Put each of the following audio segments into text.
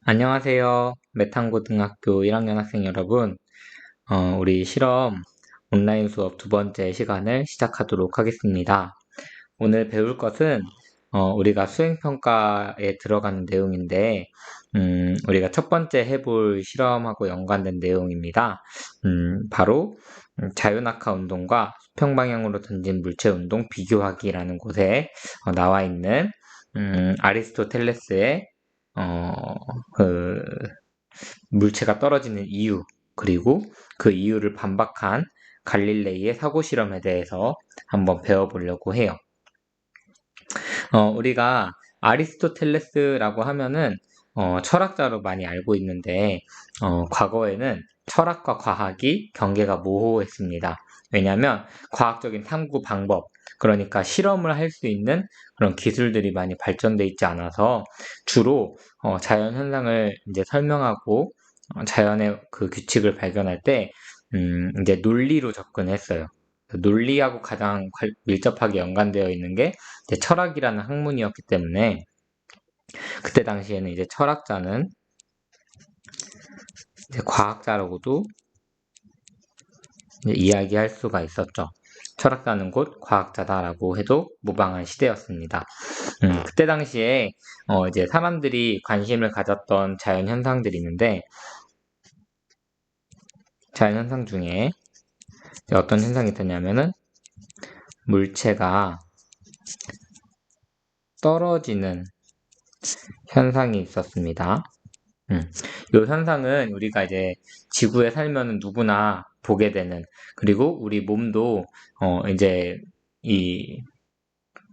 안녕하세요. 메탄고등학교 1학년 학생 여러분. 우리 실험 온라인 수업 두 번째 시간을 시작하도록 하겠습니다. 오늘 배울 것은 우리가 수행평가에 들어가는 내용인데, 우리가 첫 번째 해볼 실험하고 연관된 내용입니다. 바로 자유낙하 운동과 수평 방향으로 던진 물체 운동 비교하기라는 곳에 나와 있는 아리스토텔레스의 그 물체가 떨어지는 이유, 그리고 그 이유를 반박한 갈릴레이의 사고 실험에 대해서 한번 배워보려고 해요. 우리가 아리스토텔레스라고 하면은 철학자로 많이 알고 있는데, 과거에는 철학과 과학이 경계가 모호했습니다. 왜냐하면 과학적인 탐구 방법, 그러니까 실험을 할 수 있는 그런 기술들이 많이 발전돼 있지 않아서 주로 자연 현상을 이제 설명하고 자연의 그 규칙을 발견할 때 이제 논리로 접근했어요. 논리하고 가장 밀접하게 연관되어 있는 게 이제 철학이라는 학문이었기 때문에 그때 당시에는 이제 철학자는 이제 과학자라고도 이제 이야기할 수가 있었죠. 철학자는 곧 과학자다라고 해도 무방한 시대였습니다. 그때 당시에 이제 사람들이 관심을 가졌던 자연 현상들이 있는데, 자연 현상 중에 어떤 현상이 있었냐면은 물체가 떨어지는 현상이 있었습니다. 이 현상은 우리가 이제 지구에 살면 누구나 보게 되는, 그리고 우리 몸도 이제 이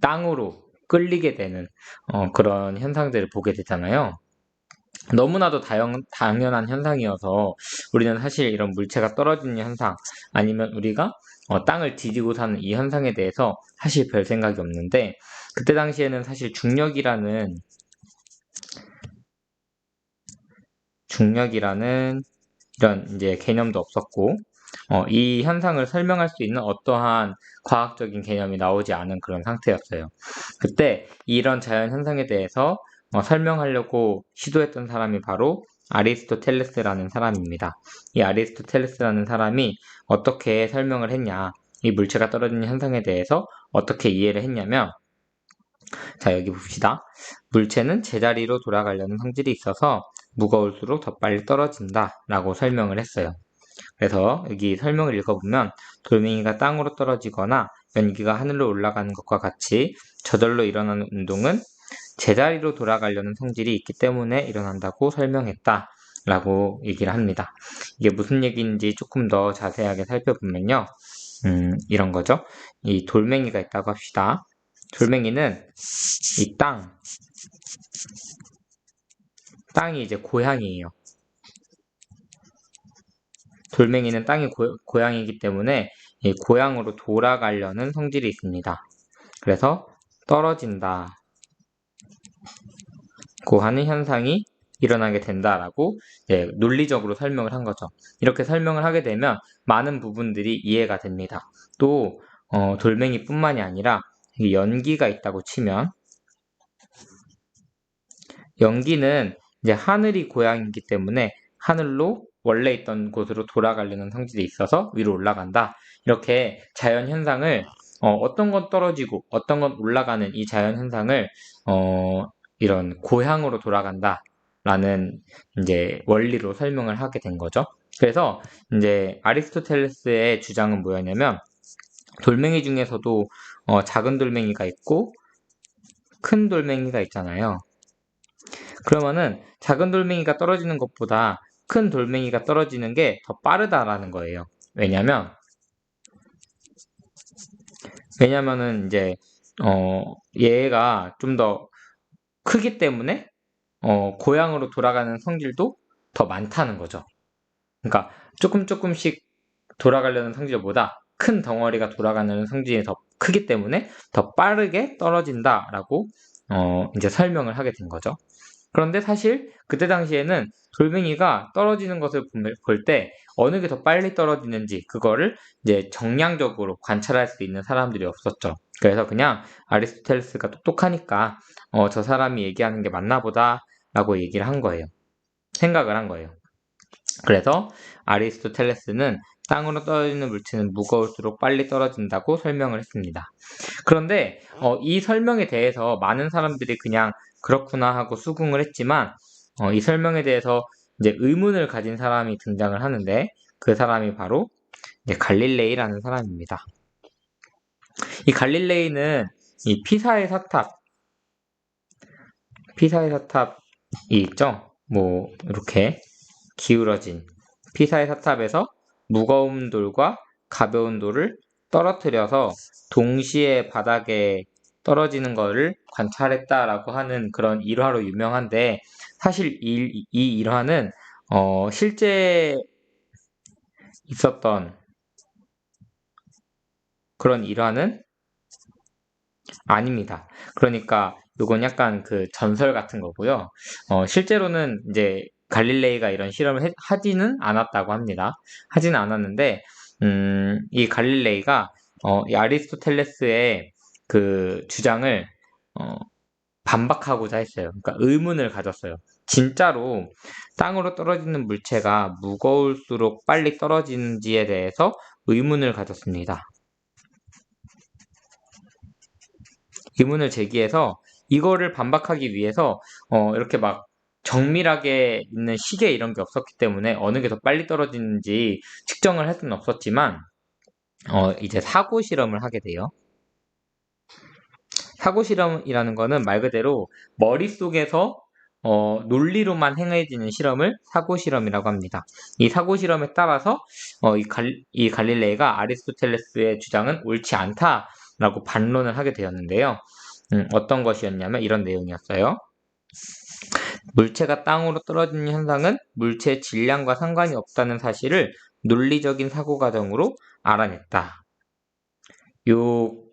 땅으로 끌리게 되는 그런 현상들을 보게 되잖아요. 너무나도 당연한 현상이어서 우리는 사실 이런 물체가 떨어지는 현상, 아니면 우리가 땅을 디디고 사는 이 현상에 대해서 사실 별 생각이 없는데, 그때 당시에는 사실 중력이라는 이런 이제 개념도 없었고, 이 현상을 설명할 수 있는 어떠한 과학적인 개념이 나오지 않은 그런 상태였어요. 그때 이런 자연 현상에 대해서 설명하려고 시도했던 사람이 바로 아리스토텔레스라는 사람입니다. 이 아리스토텔레스라는 사람이 어떻게 설명을 했냐, 이 물체가 떨어지는 현상에 대해서 어떻게 이해를 했냐면, 자, 여기 봅시다. 물체는 제자리로 돌아가려는 성질이 있어서 무거울수록 더 빨리 떨어진다 라고 설명을 했어요. 그래서 여기 설명을 읽어보면, 돌멩이가 땅으로 떨어지거나 연기가 하늘로 올라가는 것과 같이 저절로 일어나는 운동은 제자리로 돌아가려는 성질이 있기 때문에 일어난다고 설명했다 라고 얘기를 합니다. 이게 무슨 얘기인지 조금 더 자세하게 살펴보면요, 이런 거죠. 이 돌멩이가 있다고 합시다. 돌멩이는 이 땅이 이제 고향이에요. 돌멩이는 땅이 고향이기 때문에 이 고향으로 돌아가려는 성질이 있습니다. 그래서 떨어진다고 하는 현상이 일어나게 된다라고 논리적으로 설명을 한 거죠. 이렇게 설명을 하게 되면 많은 부분들이 이해가 됩니다. 또 돌멩이뿐만이 아니라 연기가 있다고 치면, 연기는 이제 하늘이 고향이기 때문에 하늘로 원래 있던 곳으로 돌아가려는 성질이 있어서 위로 올라간다. 이렇게 자연 현상을 어떤 건 떨어지고 어떤 건 올라가는 이 자연 현상을 이런 고향으로 돌아간다 라는 이제 원리로 설명을 하게 된 거죠. 그래서 이제 아리스토텔레스의 주장은 뭐였냐면, 돌멩이 중에서도 작은 돌멩이가 있고 큰 돌멩이가 있잖아요. 그러면은 작은 돌멩이가 떨어지는 것보다 큰 돌멩이가 떨어지는 게 더 빠르다라는 거예요. 왜냐면은 이제 얘가 좀 더 크기 때문에 고향으로 돌아가는 성질도 더 많다는 거죠. 그러니까 조금씩 돌아가려는 성질보다 큰 덩어리가 돌아가는 성질이 더 크기 때문에 더 빠르게 떨어진다라고 이제 설명을 하게 된 거죠. 그런데 사실 그때 당시에는 돌멩이가 떨어지는 것을 볼 때 어느 게 더 빨리 떨어지는지 그거를 이제 정량적으로 관찰할 수 있는 사람들이 없었죠. 그래서 그냥 아리스토텔레스가 똑똑하니까 저 사람이 얘기하는 게 맞나 보다 라고 얘기를 한 거예요. 생각을 한 거예요. 그래서 아리스토텔레스는 땅으로 떨어지는 물체는 무거울수록 빨리 떨어진다고 설명을 했습니다. 그런데 이 설명에 대해서 많은 사람들이 그냥 그렇구나 하고 수긍을 했지만 이 설명에 대해서 이제 의문을 가진 사람이 등장을 하는데 그 사람이 바로 이제 갈릴레이라는 사람입니다. 이 갈릴레이는 이 피사의 사탑이 있죠? 뭐 이렇게 기울어진 피사의 사탑에서 무거운 돌과 가벼운 돌을 떨어뜨려서 동시에 바닥에 떨어지는 것을 관찰했다라고 하는 그런 일화로 유명한데 사실 이 일화는 실제 있었던 그런 일화는 아닙니다. 그러니까 이건 약간 그 전설 같은 거고요. 실제로는 이제 갈릴레이가 이런 실험을 하지는 않았다고 합니다. 하지는 않았는데, 이 갈릴레이가 이 아리스토텔레스의 그 주장을 어, 반박하고자 했어요. 그러니까 의문을 가졌어요. 진짜로 땅으로 떨어지는 물체가 무거울수록 빨리 떨어지는지에 대해서 의문을 가졌습니다. 의문을 제기해서 이거를 반박하기 위해서 이렇게 막 정밀하게 있는 시계 이런 게 없었기 때문에 어느 게 더 빨리 떨어지는지 측정을 할 수는 없었지만 이제 사고 실험을 하게 돼요. 사고 실험이라는 거는 말 그대로 머릿속에서 논리로만 행해지는 실험을 사고 실험이라고 합니다. 이 사고 실험에 따라서 이 갈릴레이가 아리스토텔레스의 주장은 옳지 않다라고 반론을 하게 되었는데요. 어떤 것이었냐면 이런 내용이었어요. 물체가 땅으로 떨어지는 현상은 물체의 질량과 상관이 없다는 사실을 논리적인 사고 과정으로 알아냈다. 요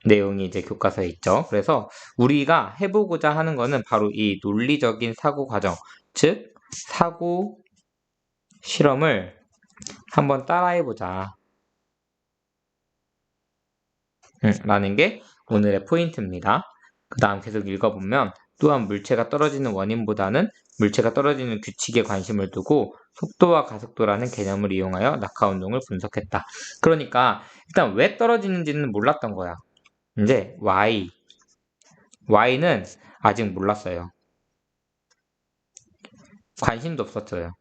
내용이 이제 교과서에 있죠. 그래서 우리가 해보고자 하는 거는 바로 이 논리적인 사고 과정, 즉 사고 실험을 한번 따라해보자 라는 게 오늘의 포인트입니다. 그 다음 계속 읽어보면 또한 물체가 떨어지는 원인보다는 물체가 떨어지는 규칙에 관심을 두고 속도와 가속도라는 개념을 이용하여 낙하 운동을 분석했다. 그러니까 일단 왜 떨어지는지는 몰랐던 거야. 이제 Y는 아직 몰랐어요. 관심도 없었어요.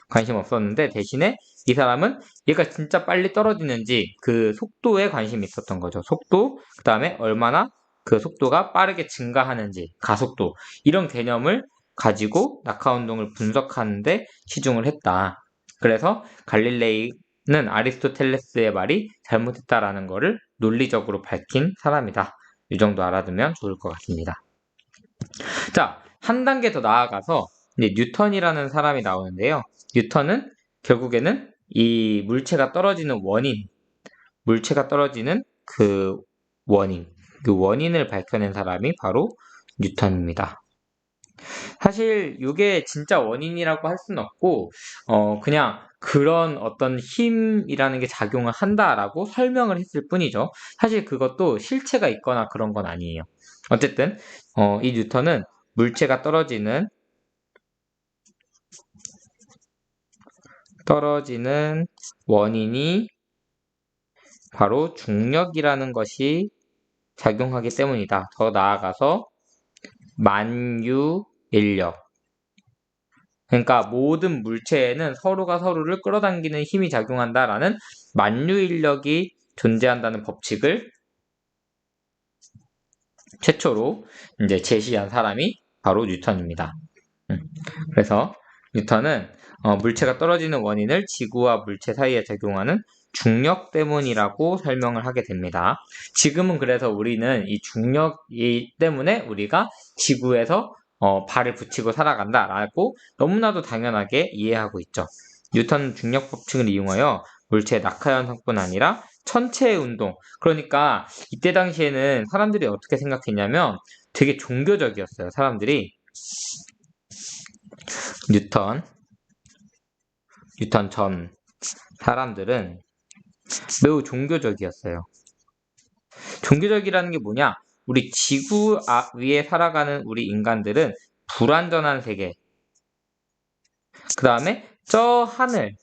관심 없었는데 대신에 이 사람은 얘가 진짜 빨리 떨어지는지 그 속도에 관심이 있었던 거죠. 속도, 그 다음에 얼마나 그 속도가 빠르게 증가하는지, 가속도 이런 개념을 가지고 낙하 운동을 분석하는데 치중을 했다. 그래서 갈릴레이는 아리스토텔레스의 말이 잘못했다라는 것을 논리적으로 밝힌 사람이다. 이 정도 알아두면 좋을 것 같습니다. 자, 한 단계 더 나아가서 이제 뉴턴이라는 사람이 나오는데요. 뉴턴은 결국에는 이 물체가 떨어지는 물체가 떨어지는 그 원인을 밝혀낸 사람이 바로 뉴턴입니다. 사실 이게 진짜 원인이라고 할 수는 없고, 그냥 그런 어떤 힘이라는 게 작용을 한다라고 설명을 했을 뿐이죠. 사실 그것도 실체가 있거나 그런 건 아니에요. 어쨌든, 이 뉴턴은 물체가 떨어지는 원인이 바로 중력이라는 것이 작용하기 때문이다. 더 나아가서 만유인력. 그러니까 모든 물체에는 서로가 서로를 끌어당기는 힘이 작용한다라는 만유인력이 존재한다는 법칙을 최초로 이제 제시한 사람이 바로 뉴턴입니다. 그래서 뉴턴은 물체가 떨어지는 원인을 지구와 물체 사이에 작용하는 중력 때문이라고 설명을 하게 됩니다. 지금은 그래서 우리는 이 중력 때문에 우리가 지구에서 발을 붙이고 살아간다라고 너무나도 당연하게 이해하고 있죠. 뉴턴 중력 법칙을 이용하여 물체의 낙하 현상뿐 아니라 천체의 운동. 그러니까 이때 당시에는 사람들이 어떻게 생각했냐면 되게 종교적이었어요. 사람들이 뉴턴 전 사람들은 매우 종교적이었어요. 종교적이라는 게 뭐냐? 우리 지구 위에 살아가는 우리 인간들은 불완전한 세계, 그 다음에 저 하늘에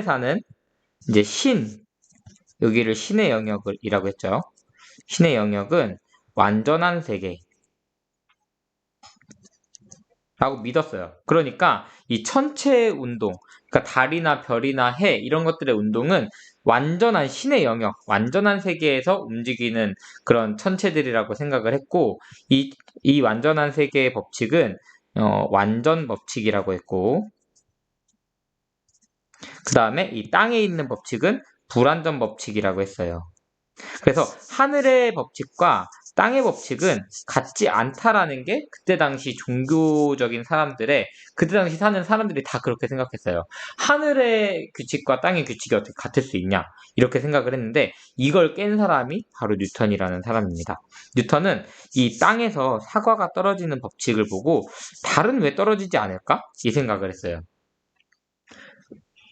사는 이제 여기를 신의 영역이라고 했죠. 신의 영역은 완전한 세계라고 믿었어요. 그러니까 이 천체의 운동, 그러니까 달이나 별이나 해 이런 것들의 운동은 완전한 신의 영역, 완전한 세계에서 움직이는 그런 천체들이라고 생각을 했고, 이 완전한 세계의 법칙은 완전 법칙이라고 했고, 그 다음에 이 땅에 있는 법칙은 불완전 법칙이라고 했어요. 그래서 하늘의 법칙과 땅의 법칙은 같지 않다라는 게 그때 당시 종교적인 그때 당시 사는 사람들이 다 그렇게 생각했어요. 하늘의 규칙과 땅의 규칙이 어떻게 같을 수 있냐? 이렇게 생각을 했는데 이걸 깬 사람이 바로 뉴턴이라는 사람입니다. 뉴턴은 이 땅에서 사과가 떨어지는 법칙을 보고 달은 왜 떨어지지 않을까? 이 생각을 했어요.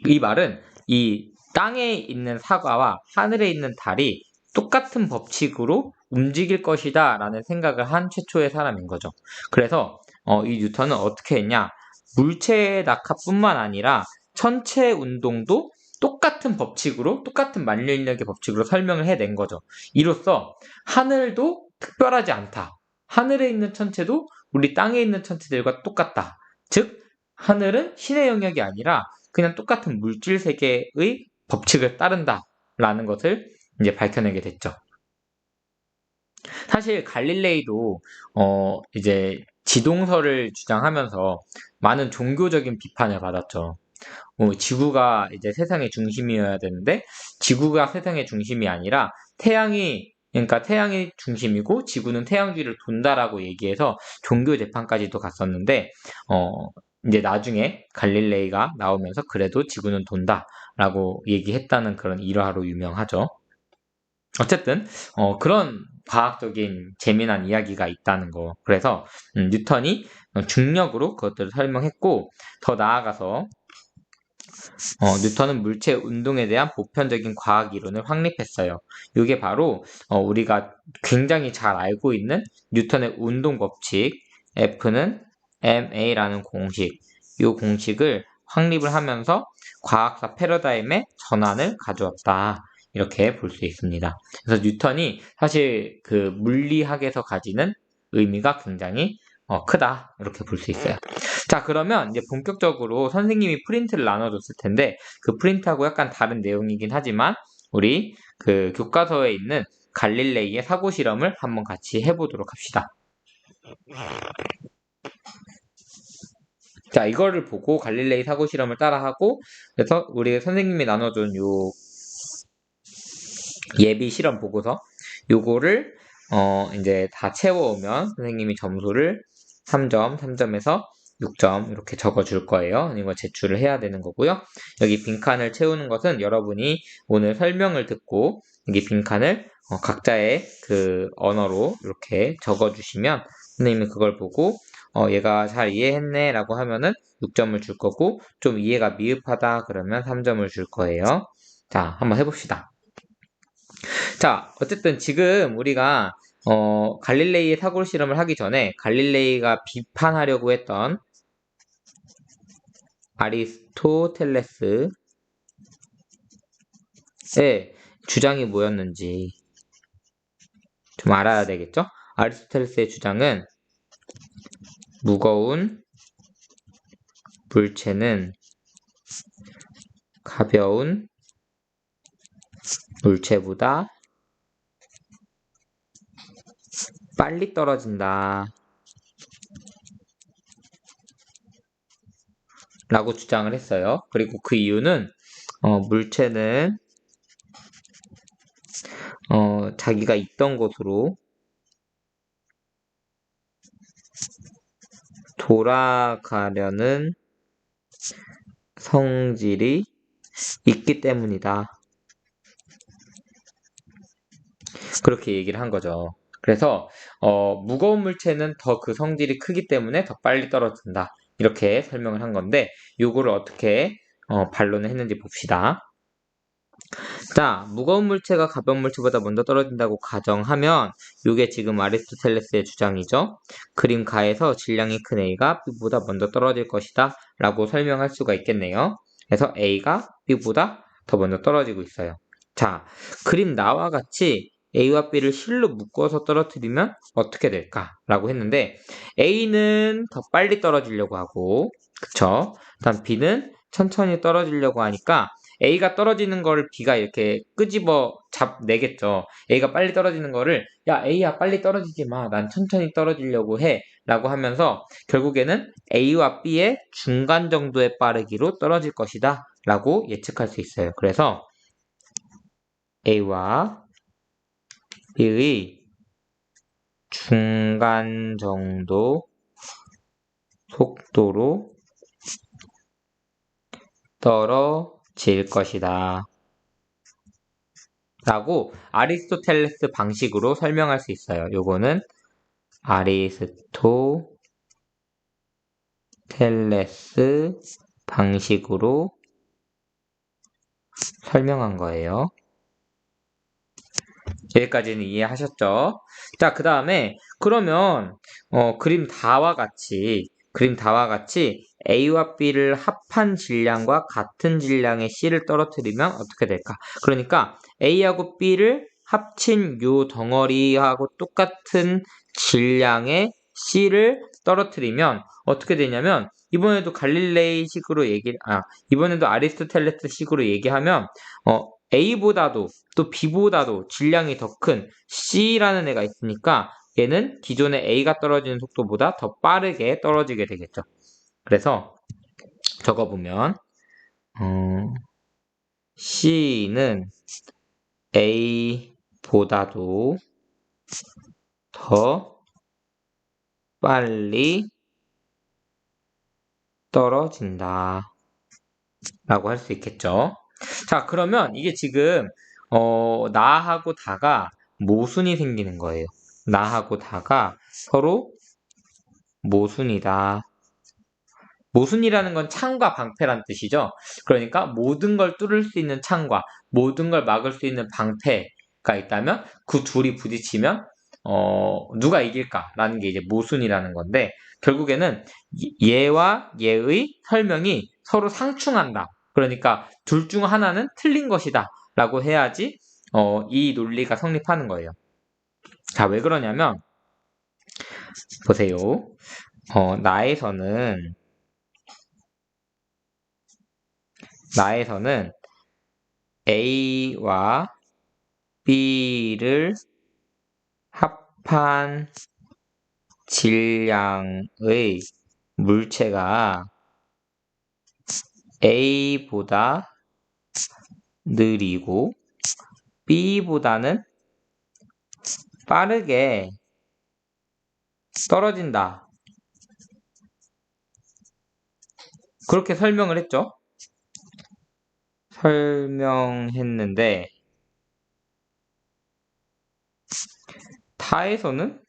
이 말은 이 땅에 있는 사과와 하늘에 있는 달이 똑같은 법칙으로 움직일 것이다 라는 생각을 한 최초의 사람인 거죠. 그래서 이 뉴턴은 어떻게 했냐? 물체의 낙하뿐만 아니라 천체 운동도 똑같은 법칙으로, 똑같은 만류인력의 법칙으로 설명을 해낸 거죠. 이로써 하늘도 특별하지 않다. 하늘에 있는 천체도 우리 땅에 있는 천체들과 똑같다. 즉 하늘은 신의 영역이 아니라 그냥 똑같은 물질 세계의 법칙을 따른다라는 것을 이제 밝혀내게 됐죠. 사실 갈릴레이도 이제 지동설을 주장하면서 많은 종교적인 비판을 받았죠. 지구가 이제 세상의 중심이어야 되는데 지구가 세상의 중심이 아니라 그러니까 태양이 중심이고 지구는 태양 뒤를 돈다라고 얘기해서 종교 재판까지도 갔었는데 이제 나중에 갈릴레이가 나오면서 그래도 지구는 돈다라고 얘기했다는 그런 일화로 유명하죠. 어쨌든 그런 과학적인 재미난 이야기가 있다는 거. 그래서 뉴턴이 중력으로 그것들을 설명했고 더 나아가서 뉴턴은 물체 운동에 대한 보편적인 과학 이론을 확립했어요. 이게 바로 우리가 굉장히 잘 알고 있는 뉴턴의 운동 법칙 F는 ma라는 공식, 이 공식을 확립을 하면서 과학사 패러다임의 전환을 가져왔다. 이렇게 볼 수 있습니다. 그래서 뉴턴이 사실 그 물리학에서 가지는 의미가 굉장히 크다. 이렇게 볼 수 있어요. 자, 그러면 이제 본격적으로 선생님이 프린트를 나눠줬을 텐데 그 프린트하고 약간 다른 내용이긴 하지만 우리 그 교과서에 있는 갈릴레이의 사고 실험을 한번 같이 해보도록 합시다. 자, 이거를 보고 갈릴레이 사고 실험을 따라하고 그래서 우리 선생님이 나눠준 요 예비 실험 보고서 요거를 이제 다 채워오면 선생님이 점수를 3점, 3점에서 6점 이렇게 적어줄 거예요. 이거 제출을 해야 되는 거고요. 여기 빈칸을 채우는 것은 여러분이 오늘 설명을 듣고 여기 빈칸을 각자의 그 언어로 이렇게 적어주시면 선생님이 그걸 보고 얘가 잘 이해했네 라고 하면은 6점을 줄 거고 좀 이해가 미흡하다 그러면 3점을 줄 거예요. 자, 한번 해봅시다. 자, 어쨌든 지금 우리가 갈릴레이의 사고 실험을 하기 전에 갈릴레이가 비판하려고 했던 아리스토텔레스의 주장이 뭐였는지 좀 알아야 되겠죠? 아리스토텔레스의 주장은 무거운 물체는 가벼운 물체보다 빨리 떨어진다 라고 주장을 했어요. 그리고 그 이유는 물체는 자기가 있던 곳으로 돌아가려는 성질이 있기 때문이다. 그렇게 얘기를 한 거죠. 그래서 무거운 물체는 더 그 성질이 크기 때문에 더 빨리 떨어진다. 이렇게 설명을 한 건데 요거를 어떻게 반론을 했는지 봅시다. 자, 무거운 물체가 가벼운 물체보다 먼저 떨어진다고 가정하면 이게 지금 아리스토텔레스의 주장이죠. 그림 가에서 질량이 큰 A가 B보다 먼저 떨어질 것이다 라고 설명할 수가 있겠네요. 그래서 A가 B보다 더 먼저 떨어지고 있어요. 자, 그림 나와 같이 A와 B를 실로 묶어서 떨어뜨리면 어떻게 될까? 라고 했는데 A는 더 빨리 떨어지려고 하고 그쵸? 다음 B는 천천히 떨어지려고 하니까 A가 떨어지는 거를 B가 이렇게 끄집어 내겠죠. A가 빨리 떨어지는 거를 야 A야 빨리 떨어지지 마. 난 천천히 떨어지려고 해. 라고 하면서 결국에는 A와 B의 중간 정도의 빠르기로 떨어질 것이다. 라고 예측할 수 있어요. 그래서 A와 B의 중간 정도 속도로 떨어질 것이다. 라고 아리스토텔레스 방식으로 설명할 수 있어요. 요거는 아리스토텔레스 방식으로 설명한 거예요. 여기까지는 이해하셨죠? 자, 그 다음에 그러면 그림 다와 같이 A와 B를 합한 질량과 같은 질량의 C를 떨어뜨리면 어떻게 될까? 그러니까 A하고 B를 합친 요 덩어리하고 똑같은 질량의 C를 떨어뜨리면 어떻게 되냐면 이번에도 이번에도 아리스토텔레스식으로 얘기하면 A보다도 또 B보다도 질량이 더 큰 C라는 애가 있으니까 얘는 기존의 A가 떨어지는 속도보다 더 빠르게 떨어지게 되겠죠. 그래서 적어보면 C는 A보다도 더 빨리 떨어진다 라고 할 수 있겠죠. 자, 그러면 이게 지금 나하고 다가 모순이 생기는 거예요. 나하고 다가 서로 모순이다. 모순이라는 건 창과 방패란 뜻이죠. 그러니까 모든 걸 뚫을 수 있는 창과 모든 걸 막을 수 있는 방패가 있다면 그 둘이 부딪히면 누가 이길까라는 게 이제 모순이라는 건데 결국에는 얘와 얘의 설명이 서로 상충한다. 그러니까 둘 중 하나는 틀린 것이다. 라고 해야지 이 논리가 성립하는 거예요. 자, 왜 그러냐면 보세요. 나에서는 A와 B를 합한 질량의 물체가 A보다 느리고 B보다는 빠르게 떨어진다. 그렇게 설명을 했죠. 설명했는데 타에서는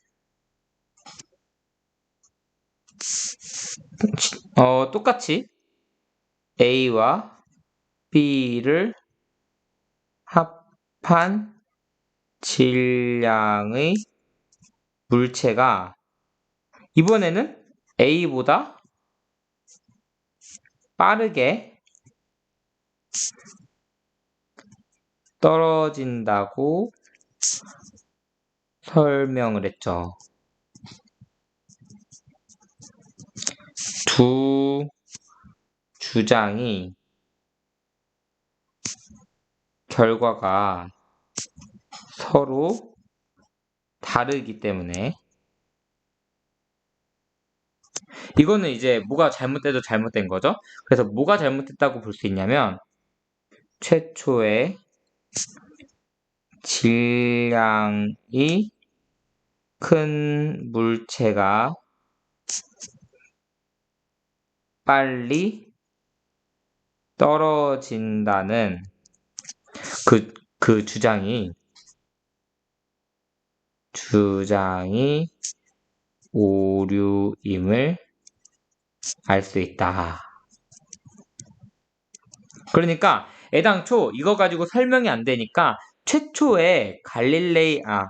똑같이 A와 B를 합한 질량의 물체가 이번에는 A보다 빠르게 떨어진다고 설명을 했죠. 두 주장이 결과가 서로 다르기 때문에 이거는 이제 뭐가 잘못돼도 잘못된 거죠. 그래서 뭐가 잘못됐다고 볼 수 있냐면 최초의 질량이 큰 물체가 빨리 떨어진다는 그 주장이 오류임을 알 수 있다. 그러니까 애당초 이거 가지고 설명이 안 되니까 최초에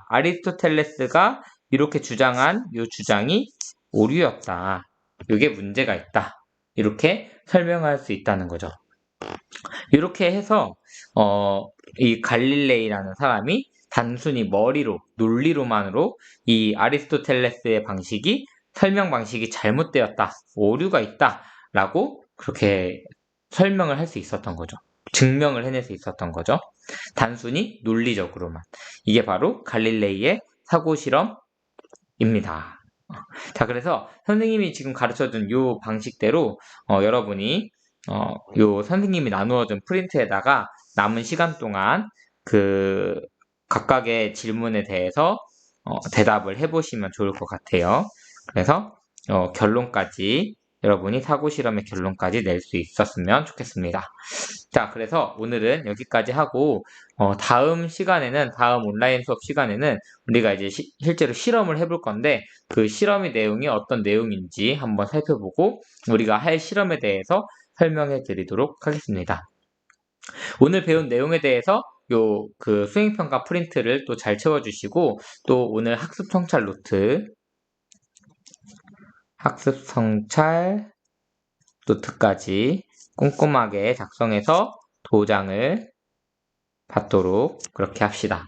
아리스토텔레스가 이렇게 주장한 이 주장이 오류였다. 이게 문제가 있다. 이렇게 설명할 수 있다는 거죠. 이렇게 해서 이 갈릴레이라는 사람이 단순히 논리로만으로 이 아리스토텔레스의 설명 방식이 잘못되었다, 오류가 있다 라고 그렇게 설명을 할 수 있었던 거죠. 증명을 해낼 수 있었던 거죠. 단순히 논리적으로만. 이게 바로 갈릴레이의 사고 실험입니다. 자, 그래서 선생님이 지금 가르쳐준 이 방식대로 여러분이 요 선생님이 나누어준 프린트에다가 남은 시간 동안 그 각각의 질문에 대해서 대답을 해보시면 좋을 것 같아요. 그래서 여러분이 사고 실험의 결론까지 낼 수 있었으면 좋겠습니다. 자, 그래서 오늘은 여기까지 하고 다음 온라인 수업 시간에는 우리가 이제 실제로 실험을 해볼 건데 그 실험의 내용이 어떤 내용인지 한번 살펴보고 우리가 할 실험에 대해서 설명해 드리도록 하겠습니다. 오늘 배운 내용에 대해서 그 수행평가 프린트를 또 잘 채워주시고 또 오늘 학습 성찰 노트까지 꼼꼼하게 작성해서 도장을 받도록 그렇게 합시다.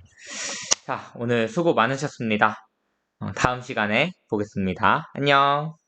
자, 오늘 수고 많으셨습니다. 다음 시간에 보겠습니다. 안녕.